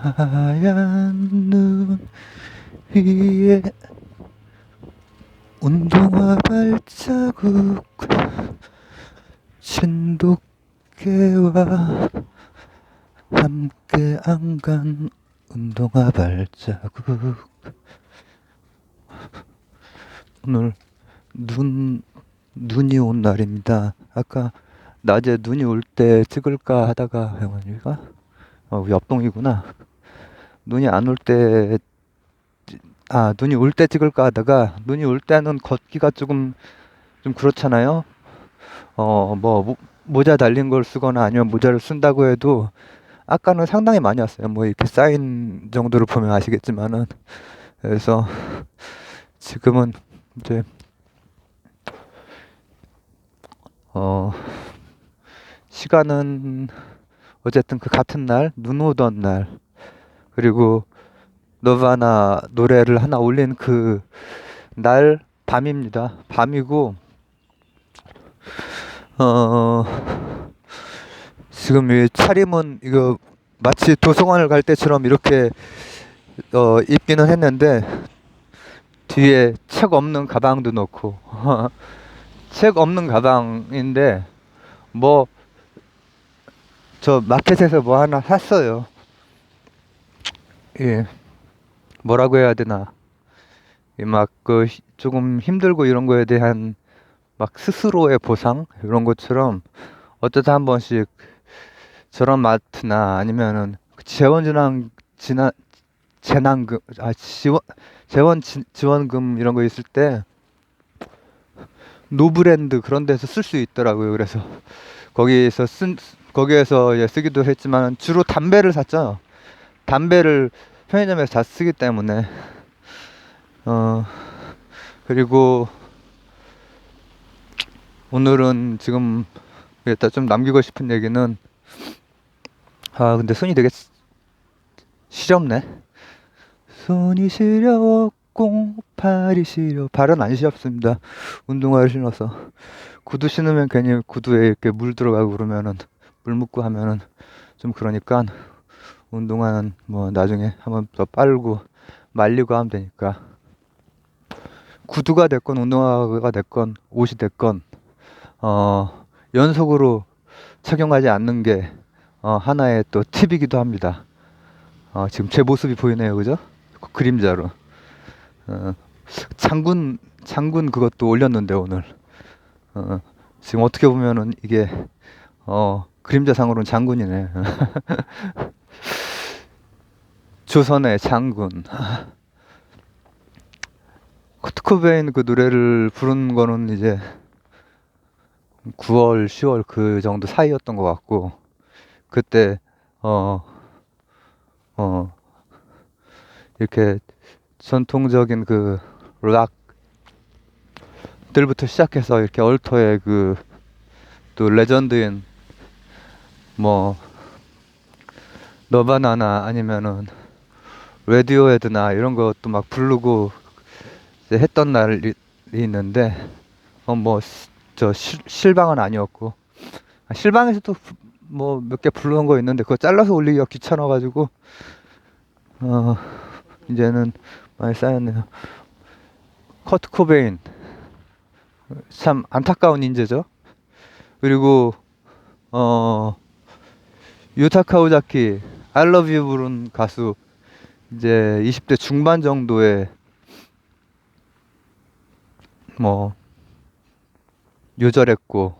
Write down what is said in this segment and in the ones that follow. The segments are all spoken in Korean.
하얀 눈 위에 운동화 발자국 진돗개와 함께 안 간 운동화 발자국. 오늘 눈이 온 날입니다. 아까 낮에 눈이 올 때 찍을까 하다가 병원이가 옆동이구나. 눈이 안 올 때, 눈이 올 때 찍을까 하다가 눈이 올 때는 걷기가 조금 좀 그렇잖아요. 모자 달린 걸 쓰거나 아니면 모자를 쓴다고 해도 아까는 상당히 많이 왔어요. 뭐 이렇게 쌓인 정도로 보면 아시겠지만은. 그래서 지금은 이제 시간은 어쨌든 그 같은 날, 눈 오던 날, 그리고 너바나 노래를 하나 올린 그 날 밤입니다. 밤이고, 어, 지금 이 차림은 이거 마치 도서관을 갈 때처럼 이렇게 입기는 했는데, 뒤에 책 없는 가방도 넣고, 책 없는 가방인데, 뭐, 저 마켓에서 뭐 하나 샀어요. 예, 뭐라고 해야 되나. 막 그 조금 힘들고 이런 거에 대한 막 스스로의 보상 이런 것처럼 어쩌다 한 번씩 저런 마트나 아니면은 그 재난금 지원금 이런 거 있을 때 노브랜드 그런 데서 쓸 수 있더라고요. 그래서 거기에서 거기에서 쓰기도 했지만 주로 담배를 샀죠. 담배를 편의점에서 다 쓰기 때문에 그리고 오늘은 지금 일단 좀 남기고 싶은 얘기는 근데 손이 되게 시렵네. 손이 시려웠고 발이 시려. 발은 안 시렵습니다. 운동화를 신어서. 구두 신으면 괜히 구두에 이렇게 물 들어가고 그러면은 물 묻고 하면은 좀 그러니까 운동화는 뭐 나중에 한번 더 빨고 말리고 하면 되니까. 구두가 됐건 운동화가 됐건 옷이 됐건 연속으로 착용하지 않는 게 하나의 또 팁이기도 합니다. 지금 제 모습이 보이네요, 그죠? 그림자로. 어, 장군 그것도 올렸는데 오늘. 지금 어떻게 보면은 이게 그림자상으로는 장군이네. 조선의 장군. 커트 코베인 그 노래를 부른 거는 이제 9월, 10월 그 정도 사이였던 것 같고 그때 어, 어, 이렇게 전통적인 그 락들부터 시작해서 이렇게 얼터의 그 또 레전드인 뭐 너바나나 아니면은 레디오헤드나 이런 것도 막 부르고 이제 했던 날이 있는데 뭐 저 실방은 아니었고 실방에서도 뭐 몇 개 부르는 거 있는데 그거 잘라서 올리기가 귀찮아가지고 이제는 많이 쌓였네요. 커트 코베인 참 안타까운 인재죠. 그리고 유타 카우자키 I love you 부른 가수 이제 20대 중반 정도의 뭐 요절했고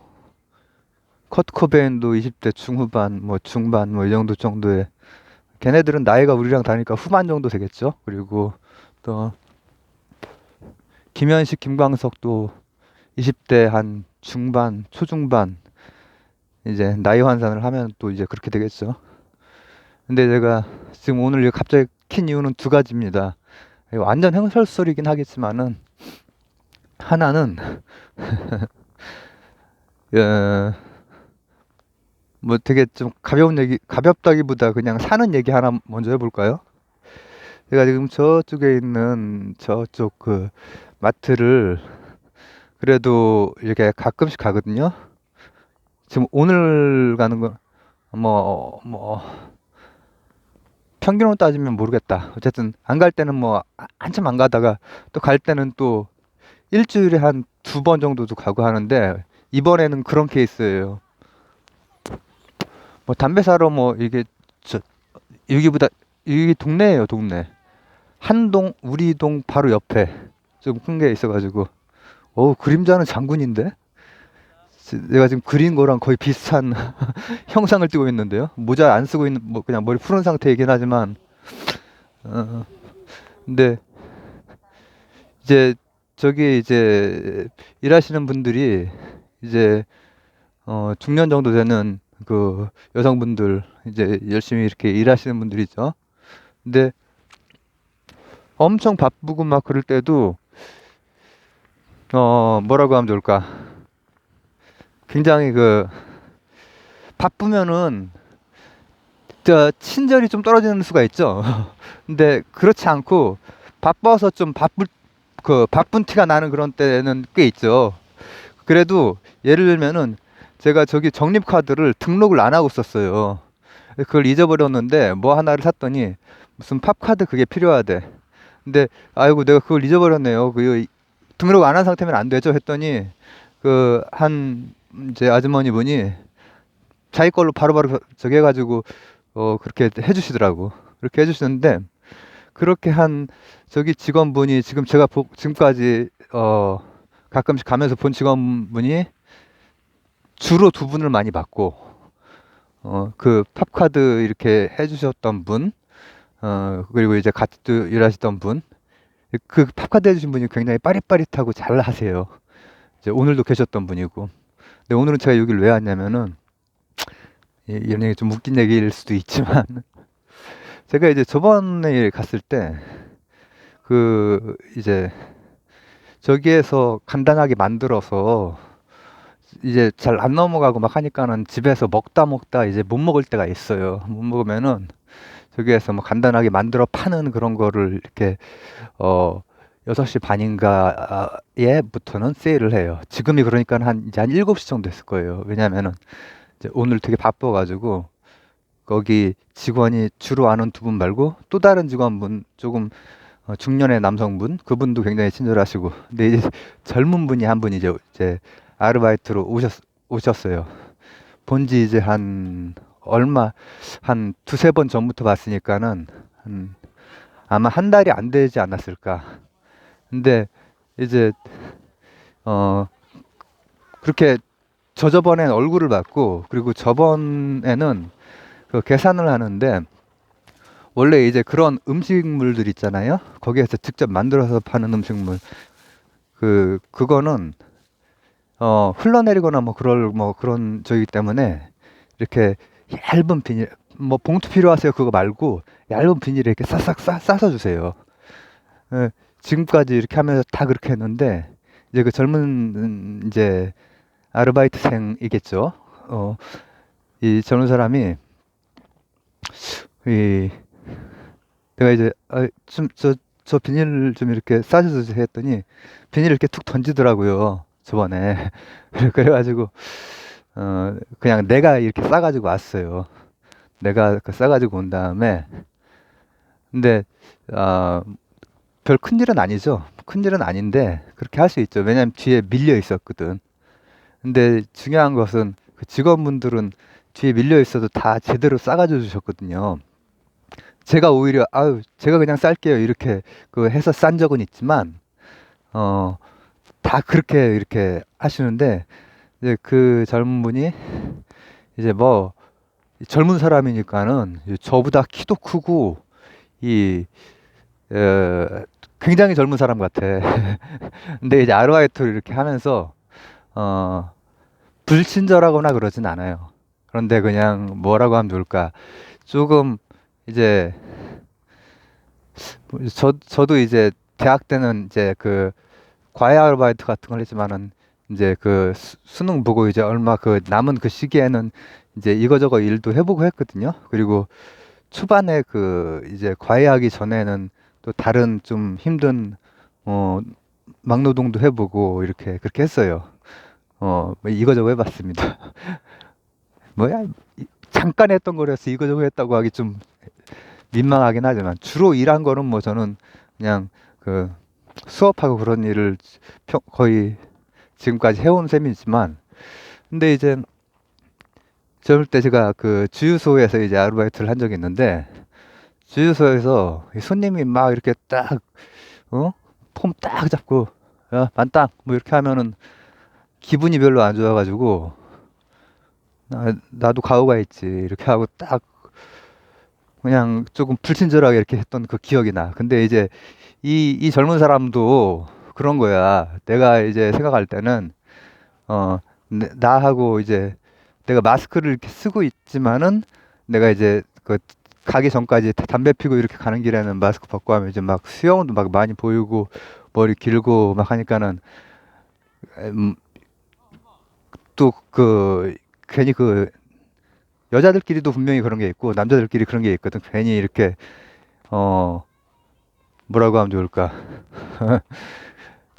커트 코베인도 20대 중후반 뭐 중반 뭐 이 정도의 걔네들은 나이가 우리랑 다니까 후반 정도 되겠죠. 그리고 또 김현식 김광석도 20대 한 중반 초중반 이제 나이 환산을 하면 또 이제 그렇게 되겠죠. 근데 제가 지금 오늘 갑자기 킨 이유는 두 가지입니다. 완전 행설설이긴 하겠지만은 하나는 어, 뭐 되게 좀 가벼운 얘기, 가볍다기보다 그냥 사는 얘기 하나 먼저 해볼까요? 제가 지금 저쪽에 있는 저쪽 그 마트를 그래도 이렇게 가끔씩 가거든요. 지금 오늘 가는 건 뭐 평균으로 따지면 모르겠다. 어쨌든 안 갈 때는 뭐 한참 안 가다가 또 갈 때는 또 일주일에 한 2번 정도도 가고 하는데 이번에는 그런 케이스예요. 뭐 담배 사러 뭐 이게 저 여기보다 여기 동네예요, 동네. 한동 우리 동 바로 옆에 좀 큰 게 있어가지고 그림자는 장군인데 내가 지금 그린 거랑 거의 비슷한 형상을 띠고 있는데요. 모자 안 쓰고 있는 뭐 그냥 머리 푸른 상태이긴 하지만 어, 근데 이제 저기 이제 일하시는 분들이 이제 중년 정도 되는 그 여성분들 이제 열심히 이렇게 일하시는 분들이죠. 근데 엄청 바쁘고 막 그럴 때도 뭐라고 하면 좋을까? 굉장히 그 바쁘면은 저 친절이 좀 떨어지는 수가 있죠. 근데 그렇지 않고 바빠서 좀 바쁜 티가 나는 그런 때는 꽤 있죠. 그래도 예를 들면은 제가 저기 적립카드를 등록을 안 하고 썼어요. 그걸 잊어버렸는데 뭐 하나를 샀더니 무슨 팝카드 그게 필요하대. 근데 아이고 내가 그걸 잊어버렸네요. 그 등록 안 한 상태면 안 되죠 했더니 그 한 이제 아주머니 분이 자기 걸로 바로바로 저기 해가지고 그렇게 해주시더라고. 그렇게 해주시는데 그렇게 한 저기 직원분이 지금 제가 지금까지 가끔씩 가면서 본 직원분이 주로 2분을 많이 봤고 그 팝카드 이렇게 해주셨던 분 그리고 이제 같이 또 일하시던 분 그 팝카드 해주신 분이 굉장히 빠릿빠릿하고 잘 하세요. 이제 오늘도 계셨던 분이고 근데 오늘은 제가 여기를 왜 왔냐면은 이런 얘기 좀 웃긴 얘기일 수도 있지만 제가 이제 저번에 갔을 때 그 이제 저기에서 간단하게 만들어서 이제 잘 안 넘어가고 막 하니까는 집에서 먹다 이제 못 먹을 때가 있어요. 못 먹으면은 저기에서 뭐 간단하게 만들어 파는 그런 거를 이렇게 6시 반인가에부터는 세일을 해요. 지금이 그러니까 이제 한 7시 정도 됐을 거예요. 왜냐면은 이제 오늘 되게 바빠가지고 거기 직원이 주로 아는 2분 말고 또 다른 직원분 조금 중년의 남성분 그분도 굉장히 친절하시고 근데 이제 젊은 분이 한 분이 이제 아르바이트로 오셨어요. 본지 이제 한 얼마 한 2-3번 전부터 봤으니까는 아마 한 달이 안 되지 않았을까. 근데 이제 어 그렇게 저번엔 얼굴을 봤고 그리고 저번에는 그 계산을 하는데 원래 이제 그런 음식물들 있잖아요. 거기에서 직접 만들어서 파는 음식물 그거는 흘러내리거나 뭐 그런 저기 때문에 이렇게 얇은 비닐 뭐 봉투 필요하세요 그거 말고 얇은 비닐에 이렇게 싹싹 싸서 주세요. 예, 지금까지 이렇게 하면서 다 그렇게 했는데 이제 그 젊은 이제 아르바이트생이겠죠. 이 젊은 사람이 이 내가 이제 저 비닐을 좀 이렇게 싸주세요 했더니 비닐을 이렇게 툭 던지더라고요. 저번에 그래가지고 그냥 내가 이렇게 싸가지고 왔어요. 내가 그 싸가지고 온 다음에 근데 별 큰일은 아니죠. 큰일은 아닌데 그렇게 할 수 있죠. 왜냐면 뒤에 밀려 있었거든. 근데 중요한 것은 그 직원분들은 뒤에 밀려 있어도 다 제대로 싸가지고 주셨거든요. 제가 오히려 아유 제가 그냥 쌀게요 이렇게 그 해서 싼 적은 있지만 다 그렇게 이렇게 하시는데 이제 그 젊은 분이 이제 뭐 젊은 사람이니까는 저보다 키도 크고 이 굉장히 젊은 사람 같아. 근데 이제 아르바이트를 이렇게 하면서 불친절하거나 그러진 않아요. 그런데 그냥 뭐라고 하면 좋을까? 조금 이제 저도 이제 대학 때는 이제 그 과외 아르바이트 같은 걸 했지만은 이제 그 수능 보고 이제 얼마 그 남은 그 시기에는 이제 이거저거 일도 해보고 했거든요. 그리고 초반에 그 이제 과외하기 전에는 또 다른 좀 힘든 어 막노동도 해보고 이렇게 그렇게 했어요. 뭐 이거저거 해봤습니다. 뭐야 잠깐 했던 거라서 이거저거 했다고 하기 좀 민망하긴 하지만 주로 일한 거는 뭐 저는 그냥 그 수업하고 그런 일을 거의 지금까지 해온 셈이지만, 근데 이제 젊을 때 제가 그 주유소에서 이제 아르바이트를 한 적이 있는데, 주유소에서 이 손님이 막 이렇게 딱 폼 딱 잡고 야 만땅 뭐 이렇게 하면은 기분이 별로 안 좋아가지고, 나도 가오가 있지 이렇게 하고 딱 그냥 조금 불친절하게 이렇게 했던 그 기억이 나. 근데 이제 이 젊은 사람도 그런 거야. 내가 이제 생각할 때는 어 나하고 이제 내가 마스크를 이렇게 쓰고 있지만은 내가 이제 그 가기 전까지 담배 피고 이렇게 가는 길에는 마스크 벗고 하면 이제 막 수염도 막 많이 보이고 머리 길고 막 하니까는 음, 또 그 괜히 그 여자들끼리도 분명히 그런 게 있고 남자들끼리 그런 게 있거든. 괜히 이렇게 어 뭐라고 하면 좋을까?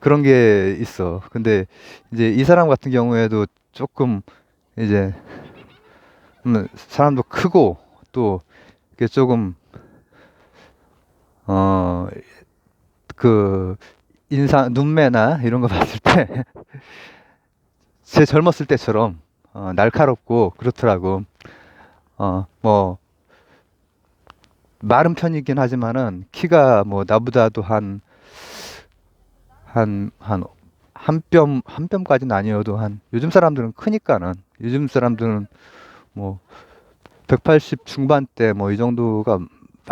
그런 게 있어. 근데 이제 이 사람 같은 경우에도 조금 이제 사람도 크고 또 이게 조금 어 그 인상 눈매나 이런 거 봤을 때 제 젊었을 때처럼 날카롭고 그렇더라고. 뭐 마른 편이긴 하지만은 키가 뭐 나보다도 한 한 뼘까지는 아니어도 요즘 사람들은 크니까는, 요즘 사람들은 뭐 180 중반대 뭐 이 정도가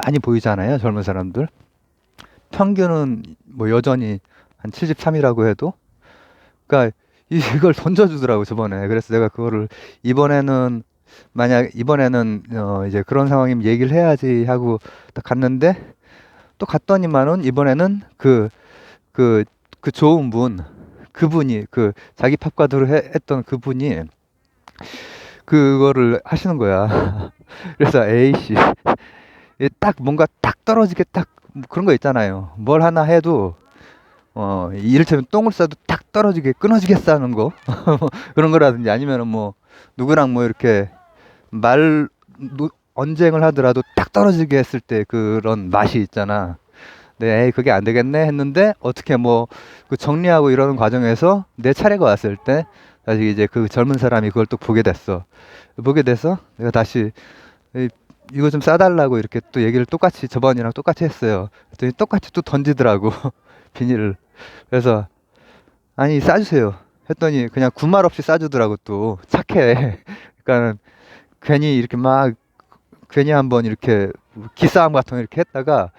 많이 보이잖아요, 젊은 사람들. 평균은 뭐 여전히 한 73이라고 해도. 그러니까 이걸 던져주더라고, 저번에. 그래서 내가 그거를 이번에는, 만약 이번에는 이제 그런 상황이면 얘기를 해야지 하고 딱 갔는데, 또 갔더니만은 이번에는 그, 그 좋은 그분이 그 자기 팝가드로 했던 그분이 그거를 하시는 거야. 그래서 에이씨, 딱 뭔가 딱 떨어지게 딱 그런 거 있잖아요. 뭘 하나 해도 이를테면 똥을 싸도 딱 떨어지게 끊어지게 싸는 거 그런 거라든지, 아니면은 뭐 누구랑 뭐 이렇게 말 언쟁을 하더라도 딱 떨어지게 했을 때 그런 맛이 있잖아. 네, 에이, 그게 안 되겠네 했는데 어떻게 뭐 그 정리하고 이러는 과정에서 내 차례가 왔을 때 다시 이제 그 젊은 사람이 그걸 또 보게 됐어. 보게 돼서 내가 다시 이- 이거 좀 싸달라고 이렇게 또 얘기를 똑같이 저번이랑 똑같이 했어요. 그랬더니 똑같이 또 던지더라고 비닐을. 그래서 아니 싸주세요 했더니 그냥 군말 없이 싸주더라고. 또 착해. 그러니까 괜히 이렇게 막 괜히 한번 이렇게 기싸움 같은 거 이렇게 했다가,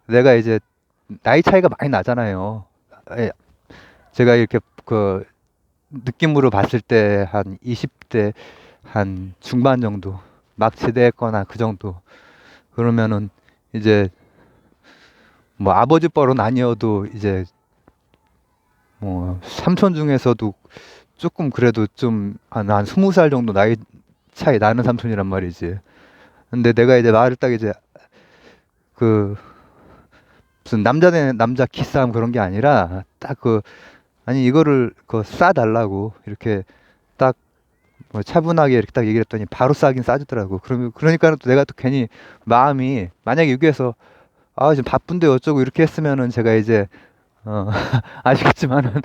내가 이제 나이 차이가 많이 나잖아요. 예, 제가 이렇게 그 느낌으로 봤을 때 한 20대 한 중반 정도 막 제대했거나 그 정도. 그러면은 이제 뭐 아버지 뻘은 아니어도 이제 뭐 삼촌 중에서도 조금 그래도 좀 한 20살 정도 나이 차이 나는 삼촌이란 말이지. 근데 내가 이제 말을 딱 이제 그 무슨 남자 대 남자 기싸움 그런 게 아니라 딱 아니 이거를 싸달라고 이렇게 딱 뭐 차분하게 이렇게 딱 얘기를 했더니 바로 싸긴 싸주더라고. 그러니까 또 내가 또 괜히 마음이, 만약에 여기에서 아 지금 바쁜데 어쩌고 이렇게 했으면은 제가 이제 아시겠지만은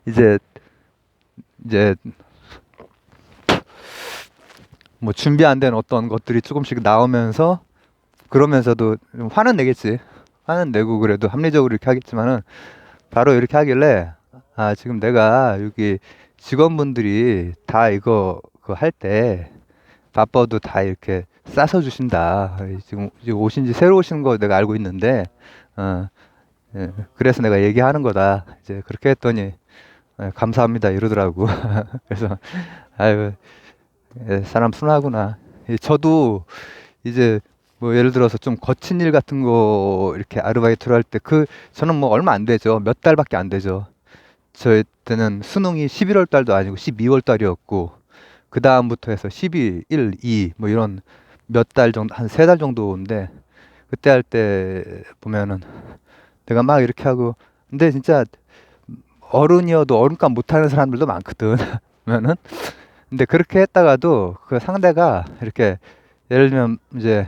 이제 이제 뭐 준비 안 된 어떤 것들이 조금씩 나오면서, 그러면서도 좀 화는 내겠지. 화는 내고 그래도 합리적으로 이렇게 하겠지만은 바로 이렇게 하길래, 아 지금 내가 여기 직원분들이 다 이거 그거 할 때 바빠도 다 이렇게 싸서 주신다. 지금 오신 지 새로 오신 거 내가 알고 있는데 어, 그래서 내가 얘기하는 거다. 이제 그렇게 했더니 감사합니다 이러더라고. 그래서 아유, 사람 순하구나. 저도 이제 뭐 예를 들어서 좀 거친 일 같은 거 이렇게 아르바이트를 할 때 저는 뭐 얼마 안 되죠. 몇 달밖에 안 되죠. 저희 때는 수능이 11월 달도 아니고 12월 달이었고, 그 다음부터 해서 12, 1, 2 뭐 이런 몇 달 정도, 한 3달 정도인데, 그때 할 때 보면은 내가 막 이렇게 하고, 근데 진짜 어른이어도 어른감 못하는 사람들도 많거든. 그러면은 근데 그렇게 했다가도 그 상대가 이렇게 예를 들면 이제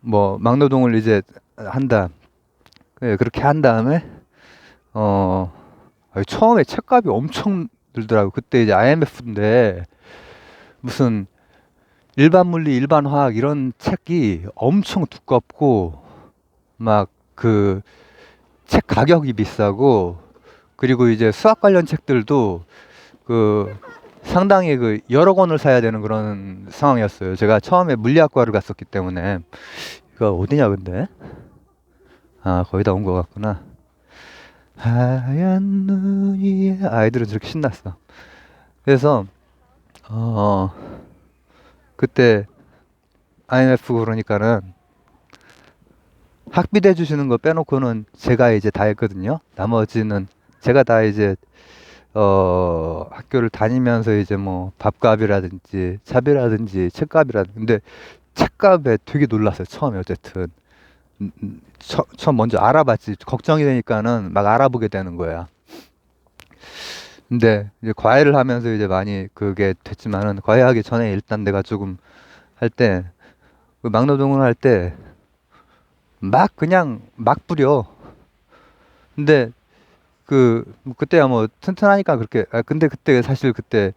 뭐 막노동을 이제 한다. 예, 그렇게 한 다음에 어 처음에 책값이 엄청 들더라고. 그때 이제 IMF인데 무슨 일반 물리, 일반 화학 이런 책이 엄청 두껍고 막 그 책 가격이 비싸고 그리고 이제 수학 관련 책들도 그 상당히 그 여러 권을 사야 되는 그런 상황이었어요. 제가 처음에 물리학과를 갔었기 때문에 이거 어디냐 근데? 아 거의 다 온 것 같구나. 하얀 눈이 아이들은 저렇게 신났어. 그래서 어 그때 IMF 그러니까는 학비대 주시는 거 빼놓고는 제가 이제 다 했거든요. 나머지는 제가 다 이제 학교를 다니면서 이제 뭐 밥값이라든지 차비라든지 책값이라든지 근데 책값에 되게 놀랐어요. 처음에 어쨌든 처음 먼저 알아봤지. 걱정이 되니까는 막 알아보게 되는 거야. 근데 이제 과외를 하면서 이제 많이 그게 됐지만은 과외하기 전에 일단 내가 조금 할 때 그 막노동을 할 때 막 그냥 막 부려. 근데 그때야 뭐 튼튼하니까 그렇게 근데 그때 사실 그때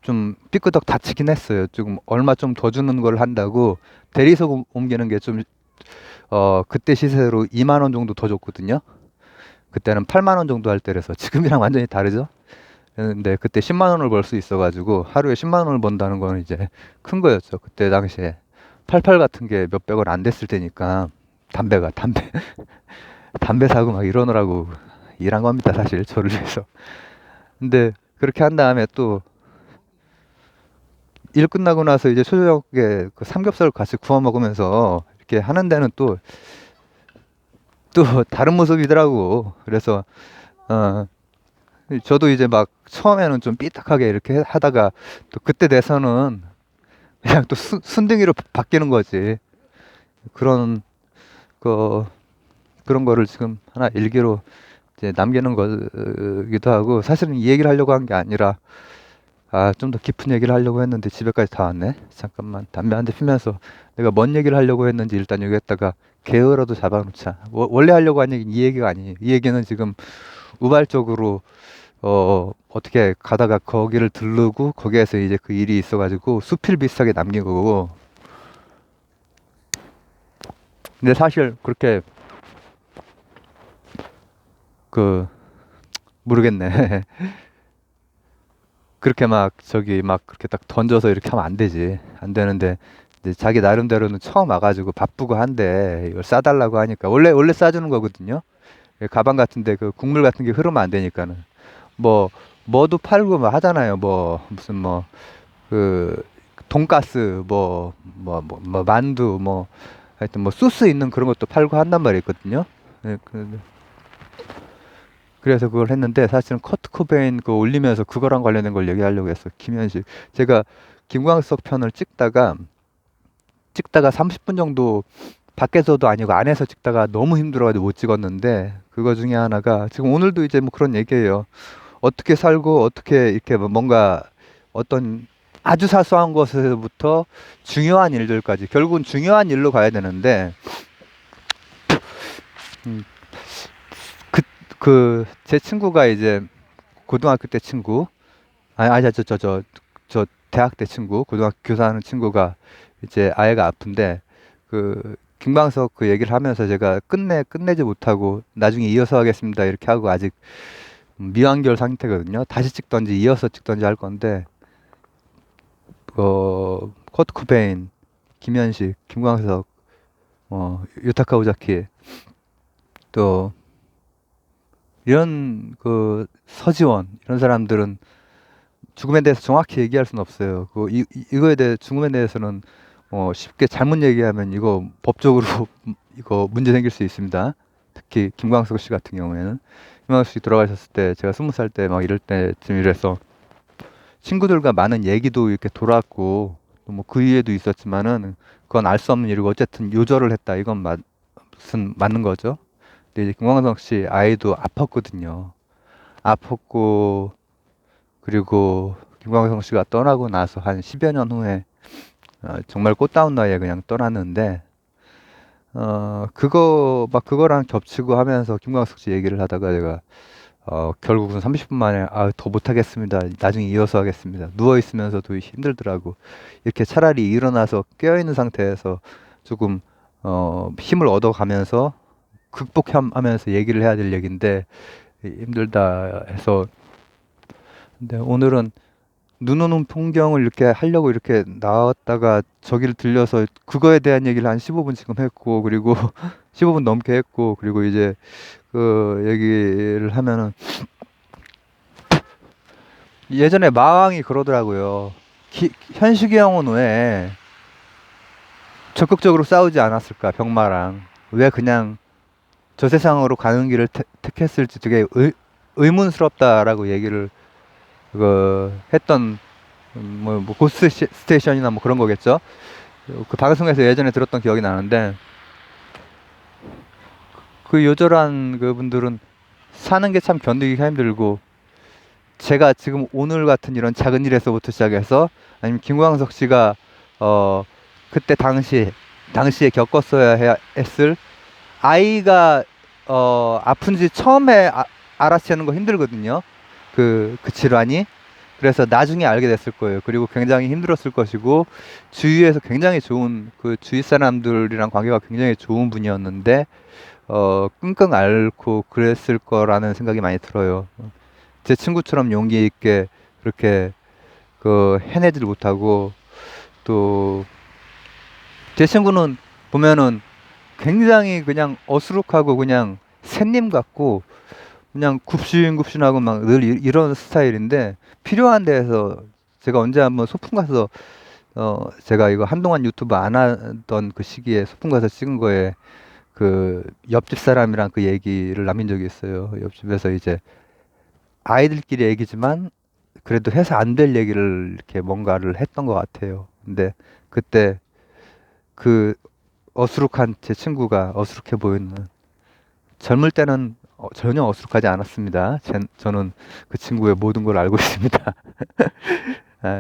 좀 삐끄덕 다치긴 했어요. 조금 얼마 좀 더 주는 걸 한다고 대리석 옮기는 게 좀 그때 시세로 2만 원 정도 더 줬거든요. 그때는 8만 원 정도 할 때라서 지금이랑 완전히 다르죠. 근데 그때 10만 원을 벌 수 있어가지고 하루에 10만 원을 번다는 거는 이제 큰 거였죠. 그때 당시에 88 같은 게 몇백 원 안 됐을 때니까 담배 담배 사고 막 이러느라고 일한 겁니다. 사실 저를 위해서. 근데 그렇게 한 다음에 또 일 끝나고 나서 이제 초저녁에 그 삼겹살 같이 구워 먹으면서 이렇게 하는 데는 또 다른 모습이더라고. 그래서 어 저도 이제 막 처음에는 좀 삐딱하게 이렇게 하다가 또 그때 돼서는 그냥 또 순둥이로 바뀌는 거지. 그런 거 그런 거를 지금 하나 일기로 이제 남기는 거기도 하고 사실은 이 얘기를 하려고 한 게 아니라 좀 더 깊은 얘기를 하려고 했는데 집에까지 다 왔네. 잠깐만 담배 한 대 피면서 내가 뭔 얘기를 하려고 했는지 일단 여기에다가 게으라도 잡아놓자. 원래 하려고 한 얘기는 이 얘기가 아니에요. 이 얘기는 지금 우발적으로 어떻게 가다가 거기를 들르고 거기에서 이제 그 일이 있어가지고 수필 비슷하게 남긴 거고. 근데 사실 그렇게 그 모르겠네. 그렇게 막 저기 막 그렇게 딱 던져서 이렇게 하면 안 되지. 안 되는데 이제 자기 나름대로는 처음 와가지고 바쁘고 한데 이걸 싸달라고 하니까 원래 싸주는 거거든요. 가방 같은데 그 국물 같은 게 흐르면 안 되니까는 뭐 뭐도 팔고 뭐 하잖아요. 뭐 무슨 뭐 그 돈가스 뭐 만두 뭐 하여튼 뭐 소스 있는 그런 것도 팔고 한단 말이 있거든요. 예, 그래서 그걸 했는데 사실은 커트 코베인 그 올리면서 그거랑 관련된 걸 얘기하려고 했어. 김현식. 제가 김광석 편을 찍다가 30분 정도 밖에서도 아니고 안에서 찍다가 너무 힘들어가지고 못 찍었는데 그거 중에 하나가 지금 오늘도 이제 뭐 그런 얘기예요. 어떻게 살고 어떻게 이렇게 뭐 뭔가 어떤 아주 사소한 것에서부터 중요한 일들까지 결국은 중요한 일로 가야 되는데 음, 제 친구가 이제 고등학교 때 친구 저 대학 때 친구 고등학교 교사하는 친구가 이제 아이가 아픈데 김광석 그 얘기를 하면서 제가 끝내지 못하고 나중에 이어서 하겠습니다 이렇게 하고 아직 미완결 상태거든요. 다시 찍던지 이어서 찍던지 할 건데 커트 코베인, 김현식, 김광석, 유타카 오자키 또 이런 서지원 이런 사람들은 죽음에 대해서 정확히 얘기할 수는 없어요. 이거에 대해 죽음에 대해서는 쉽게 잘못 얘기하면 이거 법적으로 이거 문제 생길 수 있습니다. 특히 김광석 씨 같은 경우에는 김광석 씨 돌아가셨을 때 제가 20살 때 막 이럴 때쯤 이래서 친구들과 많은 얘기도 이렇게 돌았고 뭐 그 이해도 있었지만은 그건 알 수 없는 일이고 어쨌든 요절을 했다 이건 무슨 맞는 거죠. 근데 이제 김광석 씨 아이도 아팠거든요. 아팠고 그리고 김광석 씨가 떠나고 나서 한 10여 년 후에 정말 꽃다운 나이에 그냥 떠났는데 그거랑 겹치고 하면서 김광석 씨 얘기를 하다가 제가 결국은 30분 만에 더 못하겠습니다. 나중에 이어서 하겠습니다. 누워 있으면서도 힘들더라고. 이렇게 차라리 일어나서 깨어 있는 상태에서 조금 힘을 얻어가면서 극복하면서 얘기를 해야 될 얘기인데 힘들다 해서. 근데 오늘은 눈 오는 풍경을 이렇게 하려고 이렇게 나왔다가 저기를 들려서 그거에 대한 얘기를 한 15분 지금 했고, 그리고 15분 넘게 했고, 그리고 이제 그 얘기를 하면은 예전에 마왕이 그러더라고요. 현식이 형은 왜 적극적으로 싸우지 않았을까, 병마랑. 왜 그냥 저 세상으로 가는 길을 택했을지 되게 의문스럽다라고 얘기를 했던, 뭐 고스 스테이션이나 뭐 그런 거겠죠. 그 방송에서 예전에 들었던 기억이 나는데, 그 요절한 그분들은 사는 게 참 견디기가 힘들고, 제가 지금 오늘 같은 이런 작은 일에서부터 시작해서, 아니면 김광석 씨가 그때 당시에 겪었어야 했을, 아이가 아픈지 처음에 알아채는 거 힘들거든요. 그 질환이. 그래서 나중에 알게 됐을 거예요. 그리고 굉장히 힘들었을 것이고, 주위에서 굉장히 좋은, 그 주위 사람들이랑 관계가 굉장히 좋은 분이었는데, 끙끙 앓고 그랬을 거라는 생각이 많이 들어요. 제 친구처럼 용기 있게 그렇게 해내질 못하고, 또 제 친구는 보면은 굉장히 그냥 어수룩하고 그냥 샌님 같고 그냥 굽신굽신하고 막 늘 이런 스타일인데, 필요한 데에서 제가 언제 한번 소풍 가서 제가 이거 한동안 유튜브 안 하던 그 시기에 소풍 가서 찍은 거에 그 옆집 사람이랑 그 얘기를 남긴 적이 있어요. 옆집에서 이제 아이들끼리 얘기지만 그래도 해서 안 될 얘기를 이렇게 뭔가를 했던 것 같아요. 근데 그때 그 어수룩한 제 친구가 어수룩해 보이는, 젊을 때는 전혀 어수룩하지 않았습니다. 저는 그 친구의 모든 걸 알고 있습니다.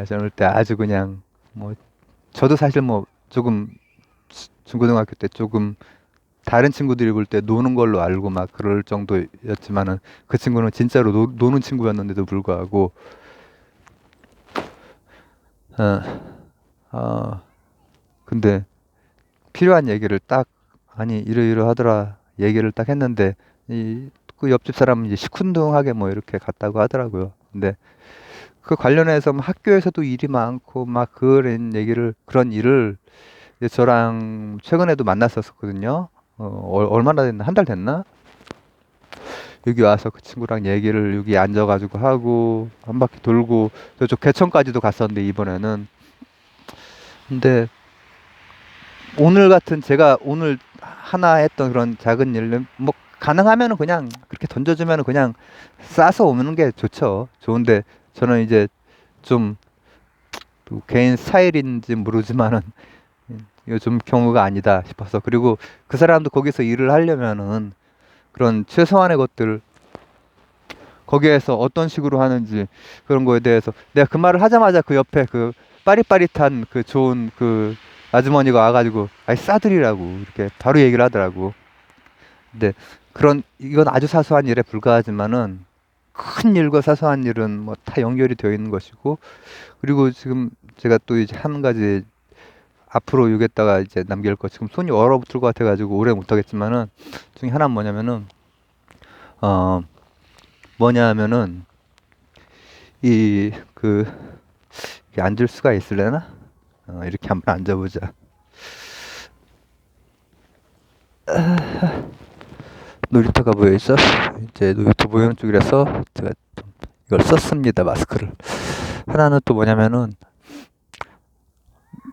젊을 때 아주 그냥 뭐 저도 사실 뭐 조금 중고등학교 때 조금 다른 친구들이 볼 때 노는 걸로 알고 막 그럴 정도였지만은, 그 친구는 진짜로 노는 친구였는데도 불구하고 어, 어, 근데 필요한 얘기를 딱, 아니 이러이러하더라 얘기를 딱 했는데, 그 옆집 사람은 이제 시큰둥하게 뭐 이렇게 갔다고 하더라고요. 근데 그 관련해서 뭐 학교에서도 일이 많고 막 그런 일을 이제 저랑 최근에도 만났었거든요. 얼마나 됐나? 한 달 됐나? 여기 와서 그 친구랑 얘기를 여기 앉아가지고 하고 한 바퀴 돌고 저쪽 개천까지도 갔었는데 이번에는. 근데 오늘 같은, 제가 오늘 하나 했던 그런 작은 일은 뭐 가능하면은 그냥 그렇게 던져주면은 그냥 싸서 오는 게 좋죠. 좋은데 저는 이제 좀 개인 스타일인지 모르지만은 요즘 경우가 아니다 싶어서. 그리고 그 사람도 거기서 일을 하려면은 그런 최소한의 것들, 거기에서 어떤 식으로 하는지 그런 거에 대해서, 내가 그 말을 하자마자 그 옆에 그 빠릿빠릿한 그 좋은 그 아주머니가 와가지고 아이 싸들이라고 이렇게 바로 얘기를 하더라고. 근데 이건 아주 사소한 일에 불과하지만은 큰 일과 사소한 일은 뭐 다 연결이 되어 있는 것이고, 그리고 지금 제가 또 이제 한 가지 앞으로 여기다가 이제 남길 거, 지금 손이 얼어붙을 것 같아가지고 오래 못하겠지만은, 중에 하나는 어 뭐냐면은 이 그 앉을 수가 있을래나? 이렇게 한번 앉아보자. 놀이터가 보여 있어? 이제 놀이터 보이는 쪽이라서 제가 좀 이걸 썼습니다, 마스크를. 하나는 또 뭐냐면은,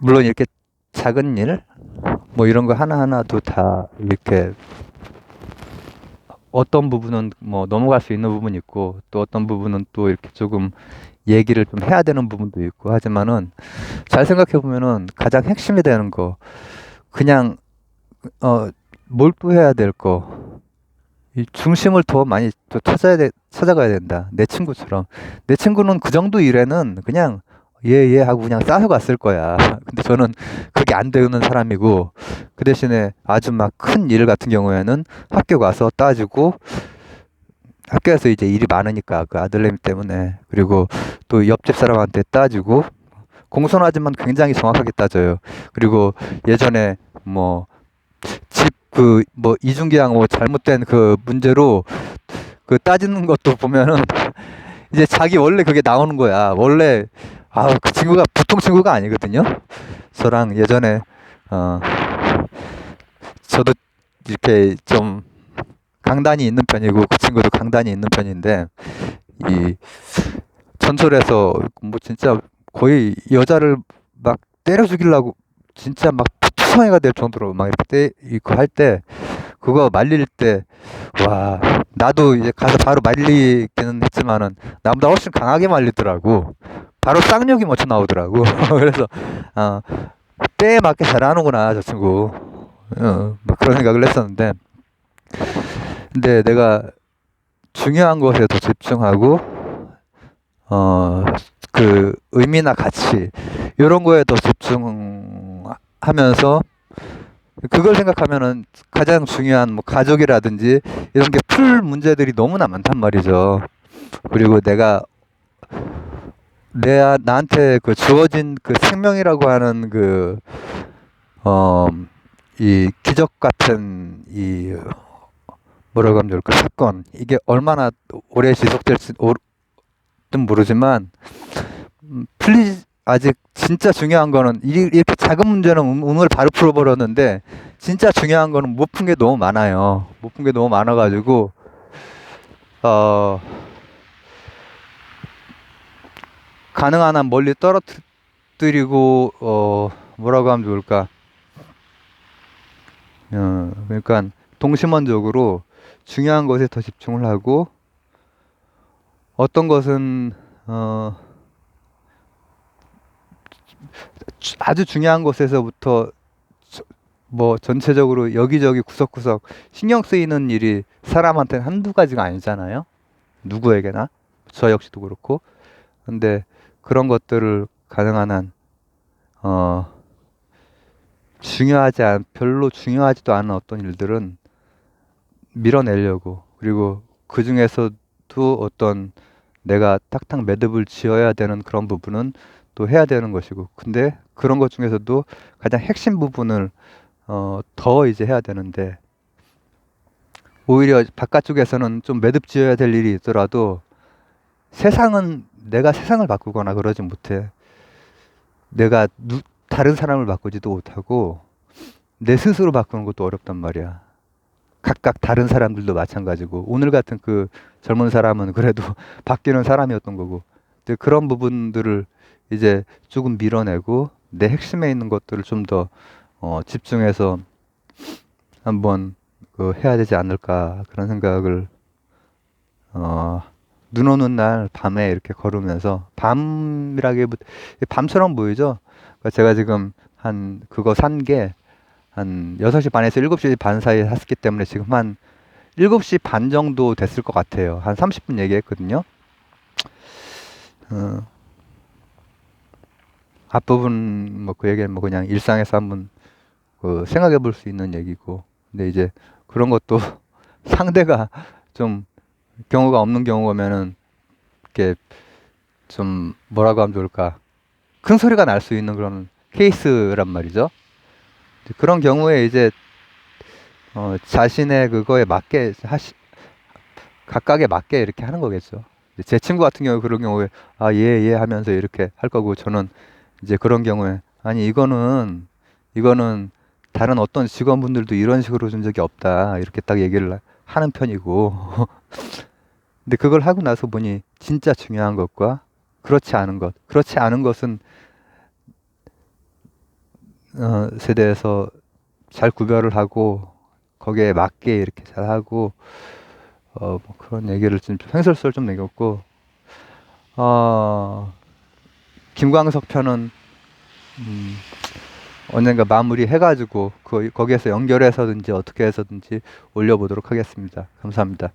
물론 이렇게 작은 일, 뭐 이런 거 하나하나도 다 이렇게 어떤 부분은 뭐 넘어갈 수 있는 부분이 있고, 또 어떤 부분은 또 이렇게 조금 얘기를 좀 해야 되는 부분도 있고 하지만은, 잘 생각해 보면은 가장 핵심이 되는 거, 그냥 몰두해야 될 거, 이 중심을 더 많이 더 찾아가야 된다. 내 친구처럼. 내 친구는 그 정도 일에는 그냥 예 하고 그냥 싸서 갔을 거야. 근데 저는 그게 안 되는 사람이고, 그 대신에 아주 막 큰 일 같은 경우에는 학교 가서 따지고, 학교에서 이제 일이 많으니까 그 아들내미 때문에, 그리고 또 옆집 사람한테 따지고, 공손하지만 굉장히 정확하게 따져요. 그리고 예전에 뭐 집 그 뭐 이중계약 뭐 잘못된 그 문제로 그 따지는 것도 보면은 이제 자기 원래 그게 나오는 거야. 원래 그 친구가 보통 친구가 아니거든요. 저랑 예전에 어 저도 이렇게 좀 강단이 있는 편이고 그 친구도 강단이 있는 편인데, 이 전설에서 뭐 진짜 거의 여자를 막 때려 죽이려고 진짜 막 투성이가 될 정도로 막 이렇게 이거 할 때, 그거 말릴 때, 와, 나도 이제 가서 바로 말리기는 했지만은 나보다 훨씬 강하게 말리더라고. 바로 쌍욕이 먼저 나오더라고. 그래서 어, 때에 맞게 잘하는구나 저 친구. 막 그런 생각을 했었는데, 근데 내가 중요한 것에 더 집중하고 어, 그 의미나 가치 이런 거에 더 집중하면서, 그걸 생각하면은 가장 중요한 뭐 가족이라든지 이런 게 풀 문제들이 너무나 많단 말이죠. 그리고 내가 나한테 그 주어진 그 생명이라고 하는 그 어, 이 기적 같은 이 뭐라고 하면 좋을까, 사건, 이게 얼마나 오래 지속될지는 모르지만 아직 진짜 중요한 거는 이렇게 작은 문제는 오늘 바로 풀어버렸는데, 진짜 중요한 거는 못 푼 게 너무 많아요. 못 푼 게 너무 많아가지고 어 가능한 한 멀리 떨어뜨리고 뭐라고 하면 좋을까, 그러니까 동심원적으로 중요한 것에 더 집중을 하고, 어떤 것은 어 아주 중요한 것에서부터 뭐 전체적으로 여기저기 구석구석 신경 쓰이는 일이 사람한테는 한두 가지가 아니잖아요. 누구에게나. 저 역시도 그렇고. 근데 그런 것들을 가능한 한 어, 별로 중요하지도 않은 어떤 일들은 밀어내려고, 그리고 그 중에서도 어떤 내가 탁탁 매듭을 지어야 되는 그런 부분은 또 해야 되는 것이고, 근데 그런 것 중에서도 가장 핵심 부분을 더 이제 해야 되는데, 오히려 바깥쪽에서는 좀 매듭 지어야 될 일이 있더라도 내가 세상을 바꾸거나 그러지 못해. 내가 다른 사람을 바꾸지도 못하고 내 스스로 바꾸는 것도 어렵단 말이야. 각각 다른 사람들도 마찬가지고, 오늘 같은 그 젊은 사람은 그래도 바뀌는 사람이었던 거고, 근데 그런 부분들을 이제 조금 밀어내고 내 핵심에 있는 것들을 좀 더 집중해서 한번 해야 되지 않을까, 그런 생각을 어, 눈 오는 날 밤에 이렇게 걸으면서, 밤처럼 보이죠? 그러니까 제가 지금 그거 산 게 한 6시 반에서 7시 반 사이에 샀기 때문에 지금 한 7시 반 정도 됐을 것 같아요. 한 30분 얘기했거든요. 어, 앞부분 뭐 그 얘기는 뭐 그냥 일상에서 한번 생각해 볼 수 있는 얘기고, 근데 이제 그런 것도 상대가 좀 경우가 없는 경우면은 이렇게 좀 뭐라고 하면 좋을까, 큰 소리가 날 수 있는 그런 케이스란 말이죠. 그런 경우에 이제 자신의 그거에 맞게 각각에 맞게 이렇게 하는 거겠죠. 제 친구 같은 경우 그런 경우에 예 하면서 이렇게 할 거고, 저는 이제 그런 경우에 아니 이거는 다른 어떤 직원분들도 이런 식으로 준 적이 없다, 이렇게 딱 얘기를 하는 편이고. 근데 그걸 하고 나서 보니 진짜 중요한 것과 그렇지 않은 것은 세대에서 잘 구별을 하고 거기에 맞게 이렇게 잘 하고, 뭐 그런 얘기를 좀 횡설수설 좀 내겼고, 김광석 편은 음, 언젠가 마무리 해가지고 거기에서 연결해서든지 어떻게 해서든지 올려보도록 하겠습니다. 감사합니다.